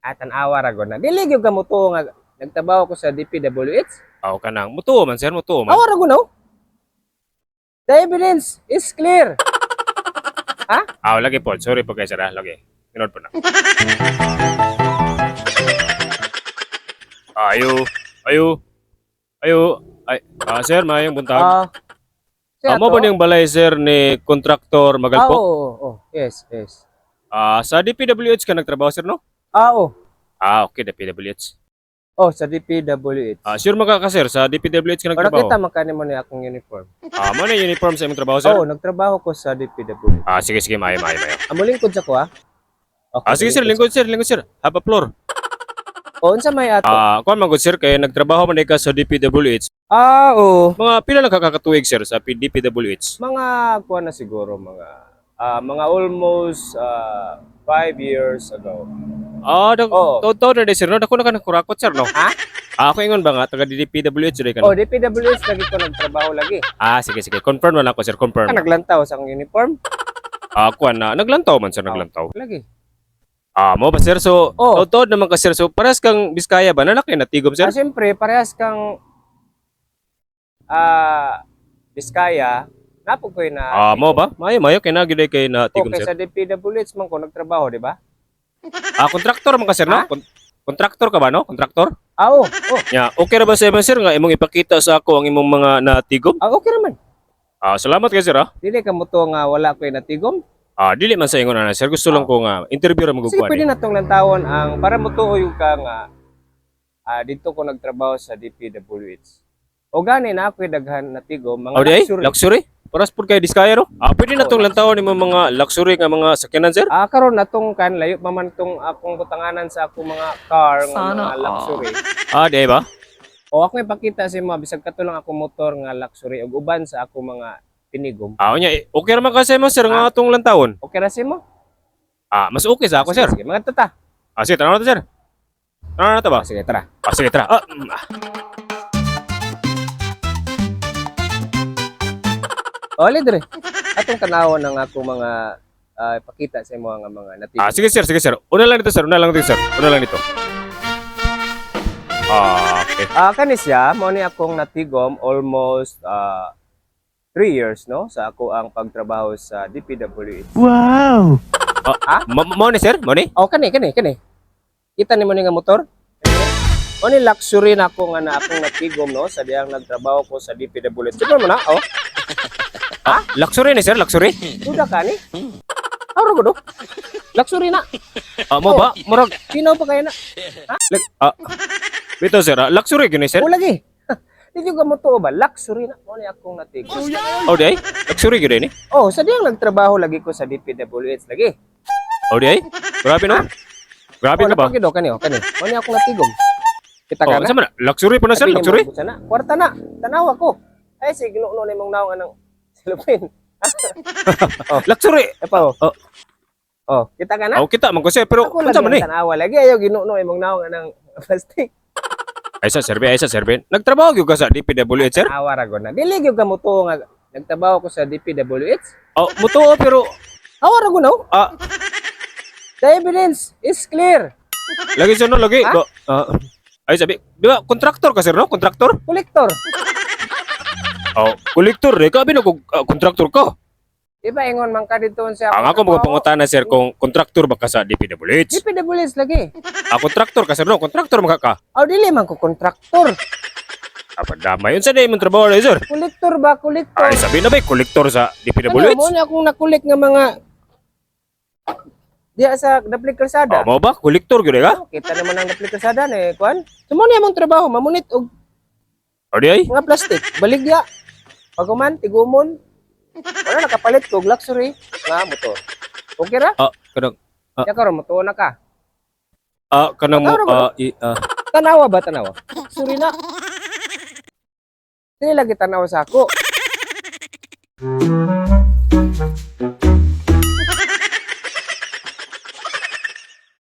Tanawa ra gud na. Dili gyud ka mutuo nga nagtrabaho ko sa DPWH. Aw kanang mutuo man sir, mutuo man. Awa ra gud no. The evidence is clear. Aw lagi po, sorry po kay sir, lagi. Inod po na. Ayo, ayo. Ayo. Ay, sir, mayong buntag. Amo ba niyang balay sir ni kontraktor Magalpo? Yes, yes. Sa DPWH ka nagtrabaho sir no? Oo. Okay, DPWH. Sa DPWH. Sure maka ka sir, sa DPWH ka Para nagtrabaho? kita makani mo ni akong uniform. Mo na yung uniform sa imong trabaho sir? Nagtrabaho ko sa DPWH. Sige, mayo. Amulingkod sa ko Okay, Sige sir, lingkod sir. Have a floor. Unsa may ato? Kuan man gud sir kay nagtrabaho man ka sa DPWH. Oo. Mga pila lang kakatuig sir sa DPWH? Mga kuan na siguro mga almost 5 years ago. Taw na sir no, dako na ka nakurakot sir no. Ako ingon ba nga taga DPWH ray ka no? DPWH lagi ko nagtrabaho lagi. Sige. Confirm na lang ko sir, confirm. Naglantaw sa akong uniform? Kuan na naglantaw man sir, naglantaw. Lagi. Mo ba sir? So, totoo naman ka sir. So, parehas kang Biskaya ba? Nanak na tigom sir? Siyempre, parehas kang Biskaya. Napo ko na. Mo ba? Mayo kay nagiday kay na tigom Okay, sir. sa DPWH man ko nagtrabaho, di ba? Kontraktor man ka sir no? Kontraktor ka ba no? Kontraktor? Oo. Okay ra ba sa imong sir nga imong ipakita sa ako ang imong mga natigom? Okay naman. Salamat kay sir ha. Dili ka mo to nga wala ko natigom. Dili man sa ingon na sir. Gusto lang ko nga interview ra Sige, magugkuan. pwede na tong lantawon ang para mo tuoy ka nga dito ko nagtrabaho sa DPWH. O gani na ako daghan natigom mga Luxury? Paras pud kay Biskaya no? Pwede na tong lantawon nimo mga luxury nga mga sakyanan sir? Karon natong layo pa man tong akong butanganan sa akong mga car nga mga luxury. Di ba? O ako ipakita sa mga bisag kato lang akong motor nga luxury ug uban sa akong mga pinigom. Okay naman kasi mo sir nga atong lantawon. Okay ra si mo? Mas okay sa ako sir. Sige, mga tata. Sige, tanaw na to sir. Tanaw na to ba? Sige, tara. Sige, tara. Oli dire. Atong tanawon ng ako mga ipakita sa imo nga mga natigom. Sige sir. Una lang dito sir. Una lang dito. Okay. Kani siya, mo ni akong natigom almost 3 years no sa ako ang pagtrabaho sa DPWH. Wow. Mo ni sir? Mo ni? Kani. Kita ni mo ni nga motor? Mo ni luxury na ako nga na akong natigom no sa diyang nagtrabaho ko sa DPWH. Siguro mo na, Luxury ni sir, luxury? Duda ka ni? Aro ko do? Luxury na. Mo ba? Murag Sino pa kaya na? Bito sir, luxury gyud ni sir? Lagi. Di ka mo to ba? Luxury na. Mo ni akong natigom. Di? Luxury gyud ni? Sa diyang nagtrabaho lagi ko sa DPWH lagi. Di? Grabe no? Grabe ka ba? Kani. Mo ni akong natigom. Kita ka na? Sama na? Luxury pa na sir, luxury? Kwarta na. Tanawa ko. Ay, sige, ginuno na mong naong anang silupin. Luxury! Kita ka na? Kita man ko sir, pero Ako unsa man lagi tanawa lagi. Ayaw, ginuno na mong naong anang plastic. Ay sa serve. Nagtrabaho gyud ka sa DPWH sir? Tanawa ra na. Dili gyud ka mo to nga nagtrabaho ko sa DPWH. Mutuo pero Awa ra no? The evidence is clear. lagi sir no, lagi. Ay sabi, di ba kontraktor ka sir no? Kontraktor? Kolektor. Kolektor eh. Kabi na kontraktor ka. Diba ingon man ka dito sa Ang ako mga pangutana sir kung kontraktor ba ka sa DPWH? DPWH lagi. Kontraktor ka sir no? Kontraktor man ka. Dili man ko kontraktor. Damay yun sa day mong trabaho na sir. Kolektor ba? Kolektor. Ay sabi na ba kolektor sa DPWH? Mo ni akong nakulik nga mga diya sa Daplig Kalsada. Mo ba? Kolektor gyud ka? Kita naman ang Daplig Kalsada ni kuan. Sumo ni among trabaho mamunit og Di ay? mga plastic, baligya. Paguman, tigumon. Wala nakapalit ko og luxury nga motor. Okay ra? Kanang Ya karon mo tuwa na ka. kanang mo Tanawa ba tanawa? Luxury na. Dili lagi tanawa sa ako.